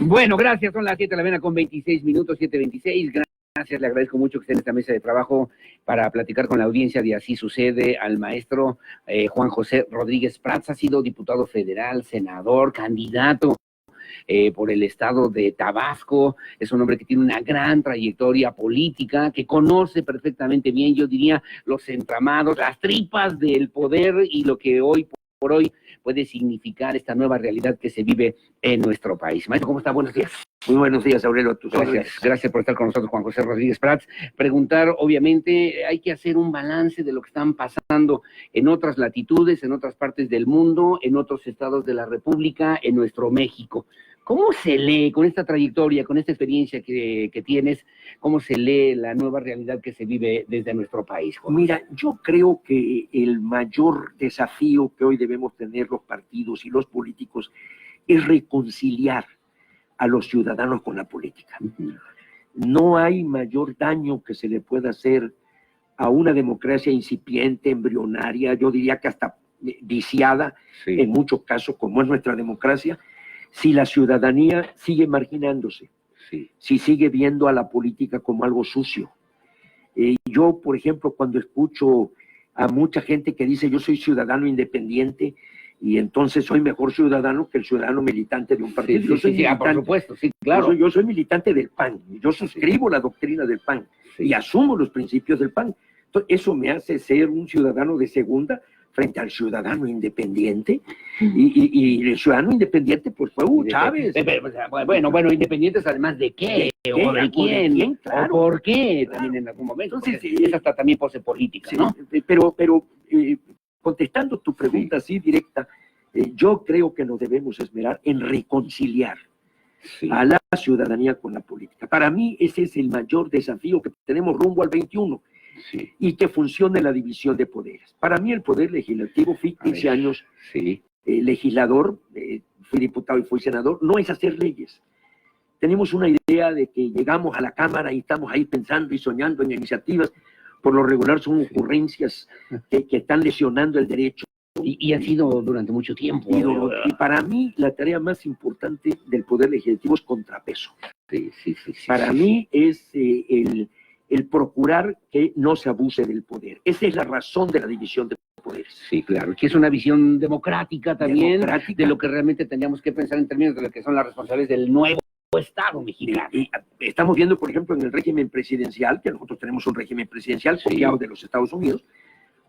Bueno, gracias, son las 7 de la mañana con 26 minutos, 7:26. Gracias, le agradezco mucho que esté en esta mesa de trabajo para platicar con la audiencia de Así Sucede al maestro Juan José Rodríguez Prats. Ha sido diputado federal, senador, candidato por el estado de Tabasco. Es un hombre que tiene una gran trayectoria política, que conoce perfectamente bien, yo diría, los entramados, las tripas del poder y lo que hoy por hoy puede significar esta nueva realidad que se vive en nuestro país. Maestro, ¿cómo está? Buenos días. Muy buenos días, Aurelio. Tus Gracias por estar con nosotros, Juan José Rodríguez Prats. Preguntar, obviamente, hay que hacer un balance de lo que están pasando en otras latitudes, en otras partes del mundo, en otros estados de la República, en nuestro México. ¿Cómo se lee, con esta trayectoria, con esta experiencia que tienes, cómo se lee la nueva realidad que se vive desde nuestro país, Juan? Mira, yo creo que el mayor desafío que hoy debemos tener los partidos y los políticos es reconciliar a los ciudadanos con la política. No hay mayor daño que se le pueda hacer a una democracia incipiente, embrionaria, yo diría que hasta viciada, sí, en muchos casos, como es nuestra democracia, si la ciudadanía sigue marginándose, sí, si sigue viendo a la política como algo sucio. Yo, por ejemplo, cuando escucho a mucha gente que dice yo soy ciudadano independiente y entonces soy mejor ciudadano que el ciudadano militante de un partido. Sí, yo soy militante, por supuesto, sí, claro. Yo soy militante del PAN, yo suscribo la doctrina del PAN y asumo los principios del PAN. Entonces, eso me hace ser un ciudadano de segunda frente al ciudadano independiente, y el ciudadano independiente pues fue Hugo Chávez. Bueno, independientes además de qué, o de quién, claro, o por qué, claro, también en algún momento. Entonces, es hasta también pose política, sí, ¿no? Pero contestando tu pregunta así directa, yo creo que nos debemos esmerar en reconciliar a la ciudadanía con la política. Para mí ese es el mayor desafío que tenemos rumbo al 21. Sí. Y que funcione la división de poderes. Para mí el poder legislativo, fui 15 años legislador, fui diputado y fui senador, no es hacer leyes. Tenemos una idea de que llegamos a la Cámara y estamos ahí pensando y soñando en iniciativas, por lo regular son ocurrencias que están lesionando el derecho. Y han sido durante mucho tiempo. Y para mí la tarea más importante del poder legislativo es contrapeso. Para mí es el procurar que no se abuse del poder. Esa es la razón de la división de poderes. Sí, claro, que es una visión democrática también, de lo que realmente tendríamos que pensar en términos de lo que son las responsabilidades del nuevo Estado mexicano. Y estamos viendo, por ejemplo, en el régimen presidencial, que nosotros tenemos un régimen presidencial copiado de los Estados Unidos,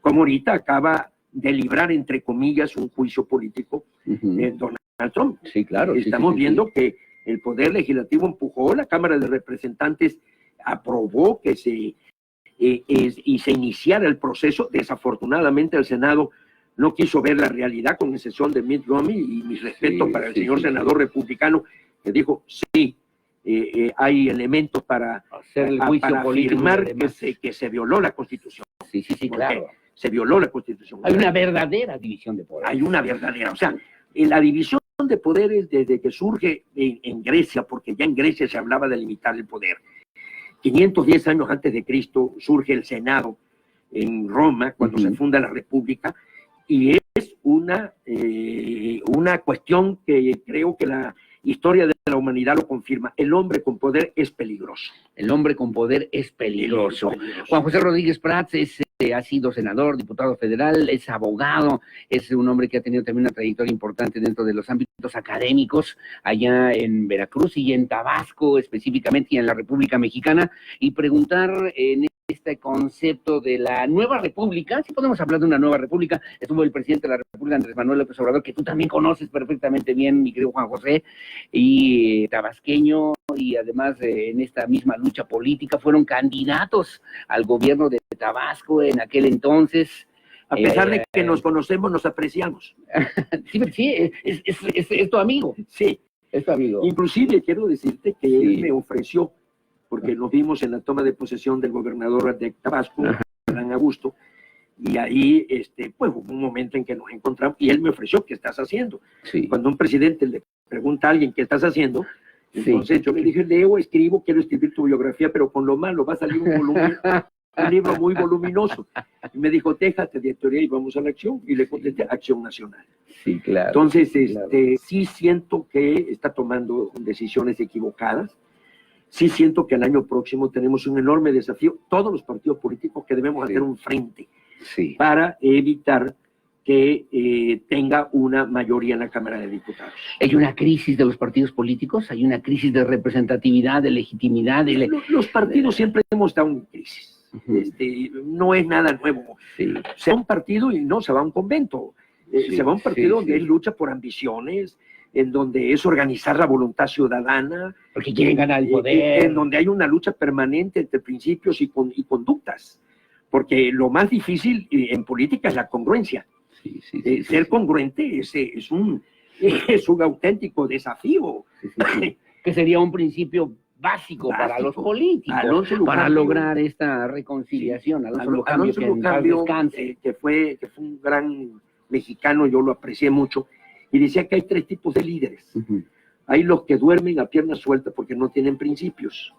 como ahorita acaba de librar, entre comillas, un juicio político Donald Trump. Sí, claro. Estamos viendo que el poder legislativo empujó, la Cámara de Representantes aprobó que se iniciara el proceso. Desafortunadamente el Senado no quiso ver la realidad, con excepción de Mitt Romney, y mi respeto para el señor senador republicano que dijo sí, hay elementos para hacer el juicio para político, afirmar que se violó la Constitución. Sí, claro. Se violó la Constitución. Hay una verdadera división de poderes. Hay una verdadera, o sea, la división de poderes desde que surge en Grecia, porque ya en Grecia se hablaba de limitar el poder. 510 años antes de Cristo surge el Senado en Roma, cuando se funda la República, y es una cuestión que creo que la historia de la humanidad lo confirma. El hombre con poder es peligroso. El hombre con poder es peligroso. Juan José Rodríguez Prats ha sido senador, diputado federal, es abogado, es un hombre que ha tenido también una trayectoria importante dentro de los ámbitos académicos, allá en Veracruz y en Tabasco específicamente, y en la República Mexicana, y preguntar en este concepto de la nueva república, si podemos hablar de una nueva república. Estuvo el presidente de la República, Andrés Manuel López Obrador, que tú también conoces perfectamente bien, mi querido Juan José, y tabasqueño, y además en esta misma lucha política fueron candidatos al gobierno de Tabasco en aquel entonces. A pesar de que nos conocemos, nos apreciamos. Sí, es tu amigo. Sí. Es tu amigo. Inclusive quiero decirte que él me ofreció, porque nos vimos en la toma de posesión del gobernador de Tabasco, Adán Augusto, y ahí pues hubo un momento en que nos encontramos y él me ofreció: ¿qué estás haciendo? Cuando un presidente le pregunta a alguien ¿qué estás haciendo? Entonces yo le dije: leo, escribo, quiero escribir tu biografía, pero con lo malo va a salir un volumen un libro muy voluminoso. Y me dijo, déjate de teoría y vamos a la acción. Y le contesté, Acción Nacional. Sí, claro. Entonces, claro. Sí siento que está tomando decisiones equivocadas. Sí siento que el año próximo tenemos un enorme desafío, todos los partidos políticos, que debemos hacer un frente para evitar que tenga una mayoría en la Cámara de Diputados. ¿Hay una crisis de los partidos políticos? ¿Hay una crisis de representatividad, de legitimidad? Los partidos siempre hemos estado en crisis. No es nada nuevo. Se va a un partido y no se va a un convento. Se va a un partido donde hay lucha por ambiciones, en donde es organizar la voluntad ciudadana. Porque quieren ganar el poder. En donde hay una lucha permanente entre principios y conductas. Porque lo más difícil en política es la congruencia. Ser congruente es un auténtico desafío. Que sería un principio básico para los políticos, para lograr esta reconciliación. Alonso Lucambio, que fue un gran mexicano, yo lo aprecié mucho, y decía que hay tres tipos de líderes. Hay los que duermen a pierna suelta porque no tienen principios.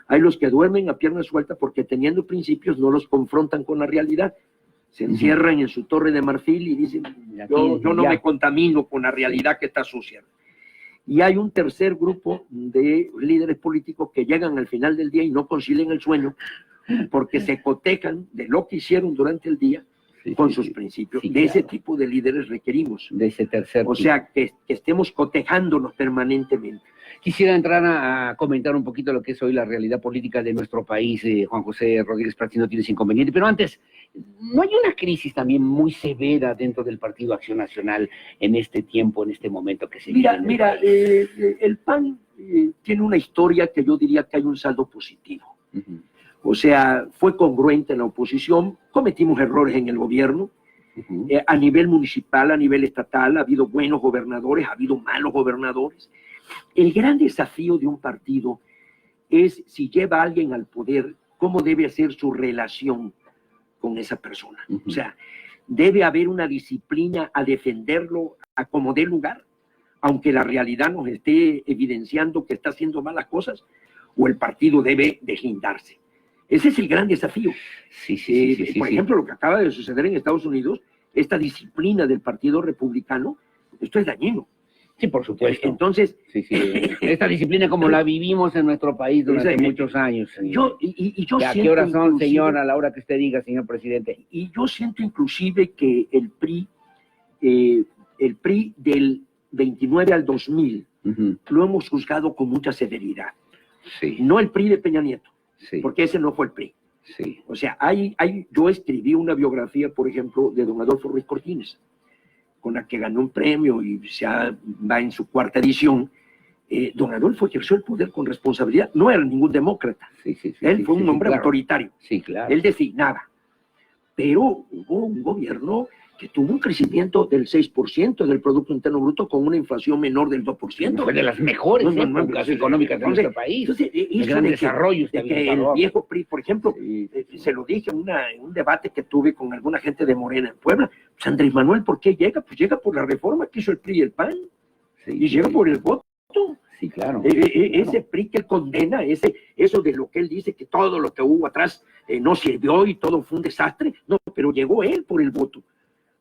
Hay los que duermen a pierna suelta porque teniendo principios no los confrontan con la realidad. Se encierran en su torre de marfil y dicen, yo no me contamino con la realidad que está sucia. Y hay un tercer grupo de líderes políticos que llegan al final del día y no concilian el sueño porque se cotejan de lo que hicieron durante el día con sus principios. Ese tipo de líderes requerimos. De ese tercer tipo. O sea, que estemos cotejándonos permanentemente. Quisiera entrar a comentar un poquito lo que es hoy la realidad política de nuestro país. Juan José Rodríguez Prats, si no tienes inconveniente. Pero antes, ¿no hay una crisis también muy severa dentro del Partido Acción Nacional en este tiempo, en este momento que se vive? Mira, el PAN tiene una historia que yo diría que hay un saldo positivo. O sea, fue congruente en la oposición, cometimos errores en el gobierno, a nivel municipal, a nivel estatal, ha habido buenos gobernadores, ha habido malos gobernadores. El gran desafío de un partido es, si lleva a alguien al poder, cómo debe ser su relación con esa persona. O sea, debe haber una disciplina a defenderlo a como dé lugar, aunque la realidad nos esté evidenciando que está haciendo malas cosas, o el partido debe deslindarse. Ese es el gran desafío. Por ejemplo, lo que acaba de suceder en Estados Unidos, esta disciplina del Partido Republicano, esto es dañino. Sí, por supuesto. Entonces, esta disciplina como la vivimos en nuestro país durante muchos años. Yo ¿A qué horas son, señor? A la hora que usted diga, señor presidente. Y yo siento inclusive que el PRI del 29 al 2000, lo hemos juzgado con mucha severidad. No el PRI de Peña Nieto, porque ese no fue el PRI. O sea, yo escribí una biografía, por ejemplo, de don Adolfo Ruiz Cortines, con la que ganó un premio y va en su cuarta edición. Don Adolfo ejerció el poder con responsabilidad, no era ningún demócrata. Él fue un hombre autoritario. Él designaba. Pero hubo un gobierno que tuvo un crecimiento del 6% del Producto Interno Bruto con una inflación menor del 2%. Fue de las mejores épocas económicas de nuestro país. Entonces, el gran desarrollo. Que el viejo PRI, por ejemplo, se lo dije en un debate que tuve con alguna gente de Morena en Puebla, pues Andrés Manuel, ¿por qué llega? Pues llega por la reforma que hizo el PRI y el PAN. Y llega por el voto. Sí, claro. Ese PRI que él condena, eso de lo que él dice, que todo lo que hubo atrás no sirvió y todo fue un desastre. No, pero llegó él por el voto.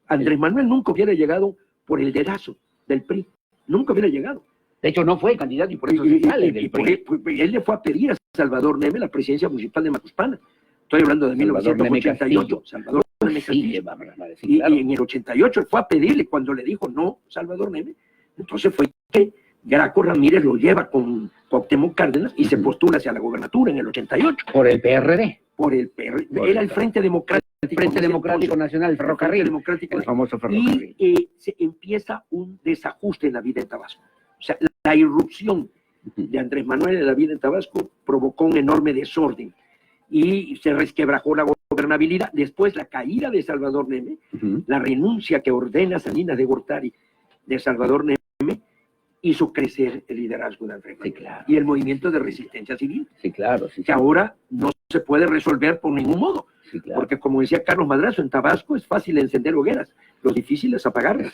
Andrés Manuel nunca hubiera llegado por el dedazo del PRI. Nunca hubiera llegado. De hecho, no fue candidato y por eso se sale del PRI. Él le fue a pedir a Salvador Neme la presidencia municipal de Macuspana. Estoy hablando de 1988. Salvador Neme Castillo. Y en el 88 él fue a pedirle cuando le dijo no, Salvador Neme. Entonces fue que Graco Ramírez lo lleva con Cuauhtémoc Cárdenas y se postula hacia la gobernatura en el 88. Por el PRD. Era el Frente Democrático. Frente Democrático Nacional, el ferrocarril. El famoso ferrocarril. Y se empieza un desajuste en la vida en Tabasco. O sea, la irrupción de Andrés Manuel en la vida en Tabasco provocó un enorme desorden y se resquebrajó la gobernabilidad. Después la caída de Salvador Neme, la renuncia que ordena Salinas de Gortari de Salvador Neme, hizo crecer el liderazgo de Andrés Manuel y el movimiento de resistencia civil. Que ahora no se puede resolver por ningún modo. Porque como decía Carlos Madrazo, en Tabasco es fácil encender hogueras, lo difícil es apagarlas.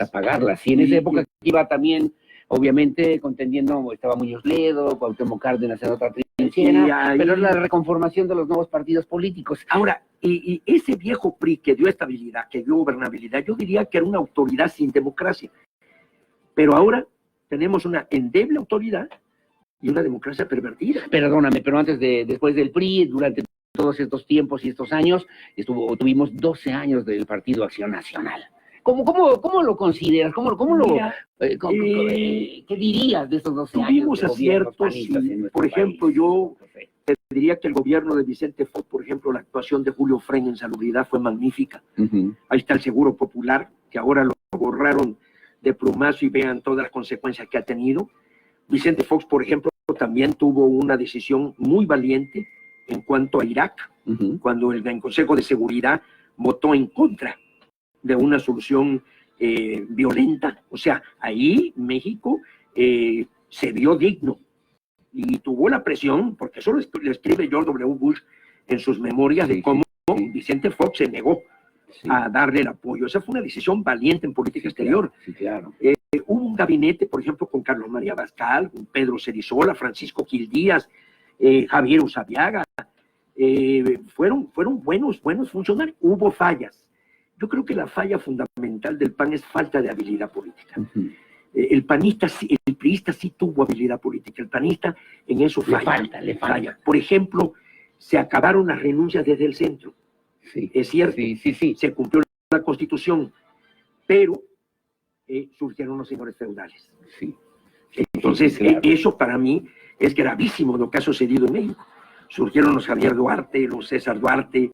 Y en esa época iba también, obviamente, contendiendo, estaba Muñoz Ledo, Cuauhtémoc Cárdenas en otra convenciera, ahí... pero es la reconformación de los nuevos partidos políticos. Ahora, y ese viejo PRI que dio estabilidad, que dio gobernabilidad, yo diría que era una autoridad sin democracia. Pero ahora tenemos una endeble autoridad y una democracia pervertida. Perdóname, pero después del PRI, durante todos estos tiempos y estos años, tuvimos 12 años del Partido Acción Nacional. ¿Cómo lo consideras? ¿Qué dirías de estos 12 años? Tuvimos aciertos, por ejemplo, yo te diría que el gobierno de Vicente Fox, por ejemplo, la actuación de Julio Fren en salubridad fue magnífica. Ahí está el Seguro Popular, que ahora lo borraron de plumazo y vean todas las consecuencias que ha tenido. Vicente Fox, por ejemplo, también tuvo una decisión muy valiente en cuanto a Irak, cuando el Consejo de Seguridad votó en contra de una solución violenta. O sea, ahí México se vio digno y tuvo la presión, porque eso lo escribe George W. Bush en sus memorias de cómo Vicente Fox se negó a darle el apoyo. Esa fue una decisión valiente en política exterior. Sí, claro. Hubo un gabinete, por ejemplo, con Carlos María Bascal, con Pedro Cerizola, Francisco Gil Díaz, Javier Usabiaga. Fueron buenos funcionarios. Hubo fallas. Yo creo que la falla fundamental del PAN es falta de habilidad política. El priista sí tuvo habilidad política. El panista en eso falla. Le falta. Por ejemplo, se acabaron las renuncias desde el centro. Sí, es cierto, sí. Se cumplió la Constitución, pero surgieron los señores feudales. Sí. Entonces, claro. Eso para mí es gravísimo lo que ha sucedido en México. Surgieron los Javier Duarte, los César Duarte,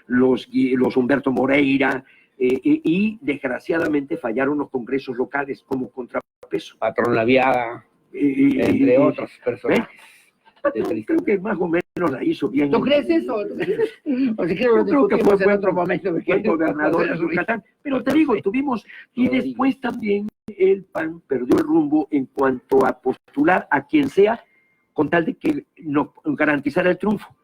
los Humberto Moreira, y desgraciadamente fallaron los congresos locales como contrapeso. Patrón Laviada, entre otros personajes. Creo que más o menos la hizo bien. ¿Tú crees eso? O sea, creo que fue en otro momento. Fue gobernador de Yucatán. Pero te digo, tuvimos... Y después también el PAN perdió el rumbo en cuanto a postular a quien sea con tal de que no garantizara el triunfo.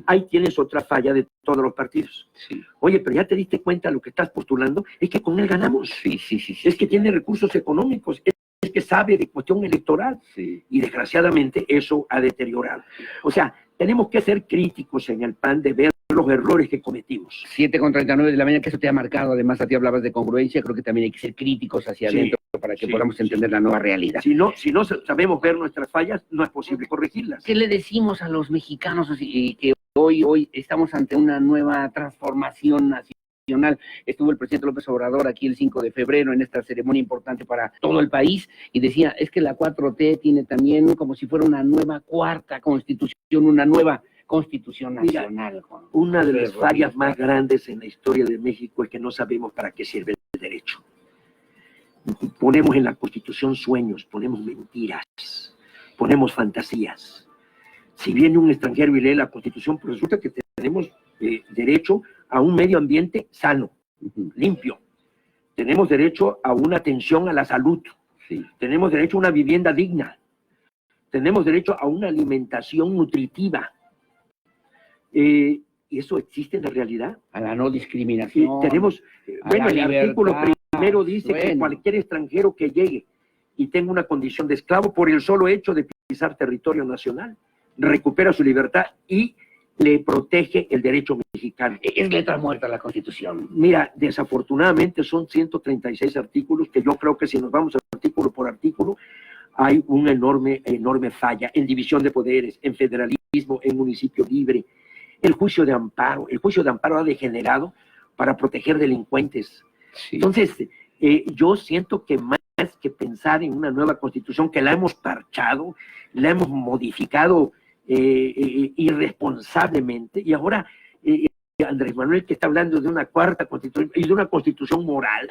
Ahí tienes otra falla de todos los partidos. Sí. Oye, pero ya te diste cuenta lo que estás postulando, es que con él ganamos. Sí. Es que tiene recursos económicos, es que sabe de cuestión electoral. Sí. Y desgraciadamente eso ha deteriorado. O sea, tenemos que ser críticos en el PAN de ver los errores que cometimos. 7:39 de la mañana, que eso te ha marcado. Además, a ti hablabas de congruencia. Creo que también hay que ser críticos hacia adentro para que podamos entender la nueva realidad. Si no sabemos ver nuestras fallas, no es posible corregirlas. ¿Qué le decimos a los mexicanos que hoy estamos ante una nueva transformación nacional? Estuvo el presidente López Obrador aquí el 5 de febrero en esta ceremonia importante para todo el país y decía, es que la 4T tiene también como si fuera una nueva cuarta constitución, una nueva constitución nacional. Mira, una de las fallas más grandes en la historia de México es que no sabemos para qué sirve el derecho. Ponemos en la Constitución sueños, ponemos mentiras, ponemos fantasías. Si viene un extranjero y lee la Constitución, pues resulta que tenemos derecho a un medio ambiente sano, limpio. Tenemos derecho a una atención a la salud. Tenemos derecho a una vivienda digna. Tenemos derecho a una alimentación nutritiva. ¿Y eso existe en la realidad? A la no discriminación. Tenemos, bueno, el artículo primero dice que cualquier extranjero que llegue y tenga una condición de esclavo por el solo hecho de pisar territorio nacional, recupera su libertad y le protege el derecho mexicano. Es letra muerta la Constitución. Mira, desafortunadamente son 136 artículos que yo creo que si nos vamos artículo por artículo, hay una enorme falla en división de poderes, en federalismo, en municipio libre. El juicio de amparo ha degenerado para proteger delincuentes. Sí. Entonces, yo siento que más que pensar en una nueva constitución, que la hemos parchado, la hemos modificado irresponsablemente, y ahora Andrés Manuel, que está hablando de una cuarta constitución y de una constitución moral,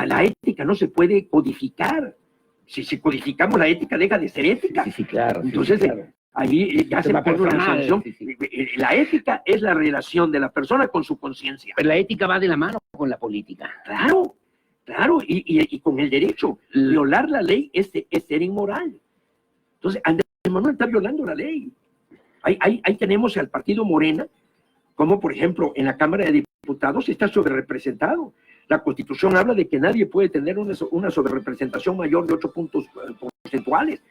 la ética no se puede codificar. Si codificamos la ética, deja de ser ética. Sí, claro. Entonces, claro. Ahí ya se pone una sanción. La ética es la relación de la persona con su conciencia. Pero la ética va de la mano con la política. Claro, y con el derecho. Violar la ley es ser inmoral. Entonces, Andrés Manuel está violando la ley. Ahí tenemos al partido Morena, como por ejemplo en la Cámara de Diputados está sobrerepresentado. La Constitución habla de que nadie puede tener una sobrerepresentación mayor de 8 puntos porcentuales.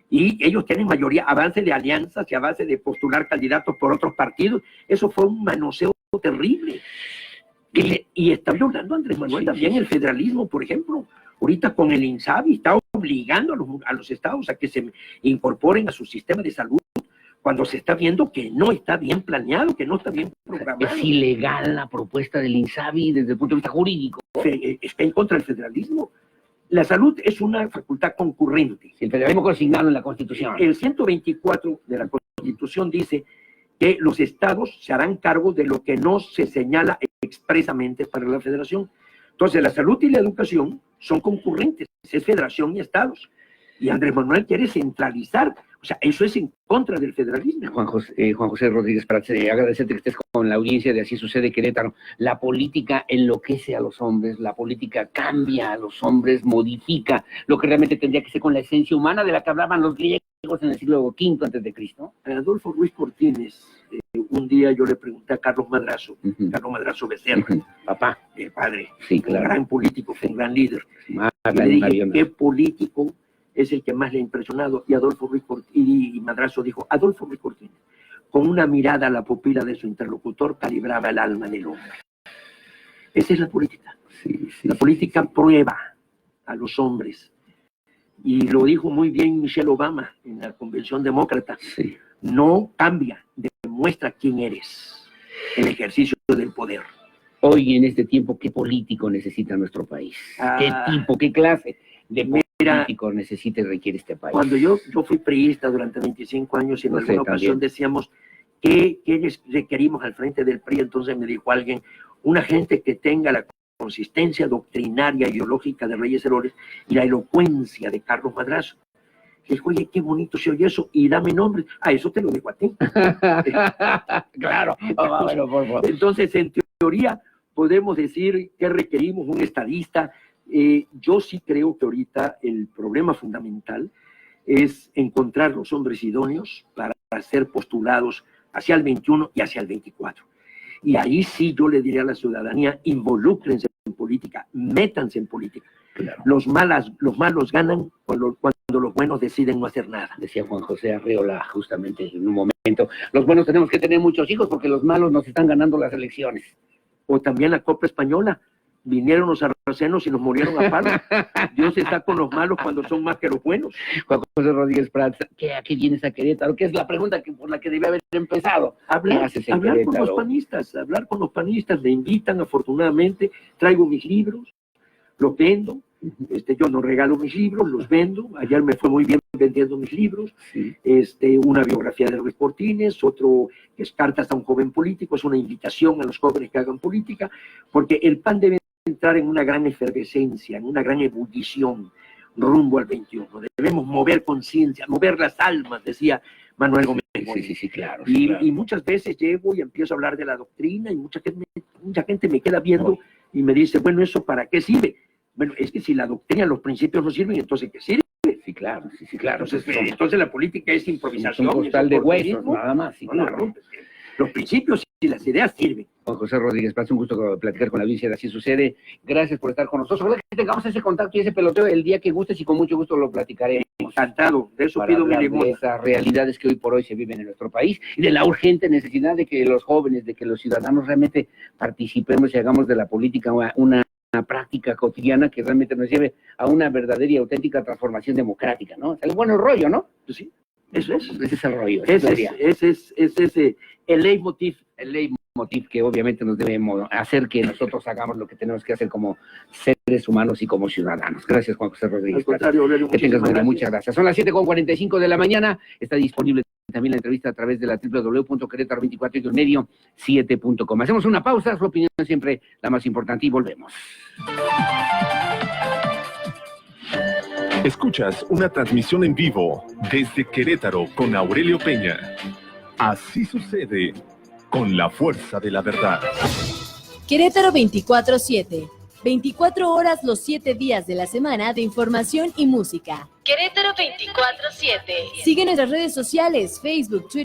Y ellos tienen mayoría a base de alianzas y a base de postular candidatos por otros partidos. Eso fue un manoseo terrible. Y está violando Andrés Manuel también el federalismo, por ejemplo. Ahorita con el INSABI está obligando a los estados a que se incorporen a su sistema de salud cuando se está viendo que no está bien planeado, que no está bien programado. Es ilegal la propuesta del INSABI desde el punto de vista jurídico. Está en contra del federalismo. La salud es una facultad concurrente. El federalismo consignado en la Constitución. El 124 de la Constitución dice que los estados se harán cargo de lo que no se señala expresamente para la federación. Entonces, la salud y la educación son concurrentes, es federación y estados. Y Andrés Manuel quiere centralizar, o sea, eso es en contra del federalismo. Juan José Rodríguez Prats, agradecerte que estés con la audiencia de Así Sucede Querétaro. La política enloquece a los hombres, la política cambia a los hombres, modifica lo que realmente tendría que ser con la esencia humana de la que hablaban los griegos en el siglo V antes de Cristo. Adolfo Ruiz Cortines, un día yo le pregunté a Carlos Madrazo, Carlos Madrazo Becerra, papá, el padre, sí, claro, un gran político, un gran líder. Y le dije, ¿qué político es el que más le ha impresionado? Y Adolfo Ruiz Cortines, y Madrazo dijo, Adolfo Ruiz Cortines, con una mirada a la pupila de su interlocutor, calibraba el alma del hombre. Esa es la política. La política prueba a los hombres. Y lo dijo muy bien Michelle Obama en la Convención Demócrata. No cambia, demuestra quién eres, el ejercicio del poder. Hoy en este tiempo, ¿qué político necesita nuestro país? ¿Qué tipo, qué clase de político necesita y requiere este país? Cuando yo fui priista durante 25 años y en alguna ocasión decíamos, ¿qué requerimos al frente del PRI? Entonces me dijo alguien, una gente que tenga la consistencia doctrinaria, ideológica de Reyes Heroles y la elocuencia de Carlos Madrazo. Le dijo, oye, qué bonito se oye eso, y dame nombre. Eso te lo digo a ti. Claro. Bueno, por favor. Entonces, en teoría, podemos decir que requerimos un estadista. Yo sí creo que ahorita el problema fundamental es encontrar los hombres idóneos para ser postulados hacia el 21 y hacia el 24. Y ahí sí yo le diría a la ciudadanía, involúcrense en política, métanse en política. Claro. Los malos ganan cuando los buenos deciden no hacer nada. Decía Juan José Arreola justamente en un momento, los buenos tenemos que tener muchos hijos porque los malos nos están ganando las elecciones. O también la Copa Española, vinieron los sarracenos y nos murieron a palos. Dios está con los malos cuando son más que los buenos. Juan José Rodríguez Prats, ¿a qué vienes a Querétaro? ¿Qué es la pregunta por la que debe haber empezado? Hablar con los panistas, me invitan afortunadamente, traigo mis libros, los vendo. Yo no regalo mis libros, los vendo. Ayer me fue muy bien vendiendo mis libros. Una biografía de Ruiz Cortines, otro que es Cartas a un joven político, es una invitación a los jóvenes que hagan política, porque el PAN debe entrar en una gran efervescencia, en una gran ebullición rumbo al 21. Debemos mover conciencia, mover las almas, decía Manuel Gómez. Sí, claro. Y muchas veces llego y empiezo a hablar de la doctrina y mucha gente me queda viendo y me dice, bueno, ¿eso para qué sirve? Bueno, es que si la doctrina, los principios no sirven, ¿entonces qué sirve? Sí, claro. Entonces la política es improvisación. Es un costal de huesos, nada más. Sí, claro. Los principios y las ideas sirven. Juan José Rodríguez Prats, un gusto platicar con la audiencia de Así Sucede. Gracias por estar con nosotros. Ojalá que tengamos ese contacto y ese peloteo el día que gustes y con mucho gusto lo platicaremos. Encantado, de eso pido mi limón. De esas realidades que hoy por hoy se viven en nuestro país y de la urgente necesidad de que los jóvenes, de que los ciudadanos realmente participemos y hagamos de la política una práctica cotidiana que realmente nos lleve a una verdadera y auténtica transformación democrática, ¿no? Es el buen rollo, ¿no? Pues sí, eso es. Ese es el rollo. Ese es el leitmotiv. El leitmotiv que obviamente nos debe hacer que nosotros hagamos lo que tenemos que hacer como seres humanos y como ciudadanos. Gracias, Juan José Rodríguez. Al contrario, Aurelio, que tengas muchas gracias. Son las 7:45 de la mañana. Está disponible también la entrevista a través de la www.querétaro24y7.com. Hacemos una pausa, su opinión es siempre la más importante y volvemos. Escuchas una transmisión en vivo desde Querétaro con Aurelio Peña. Así sucede con la fuerza de la verdad. Querétaro 24/7. 24 horas los 7 días de la semana de información y música. Querétaro 24/7. Sigue nuestras redes sociales, Facebook, Twitter.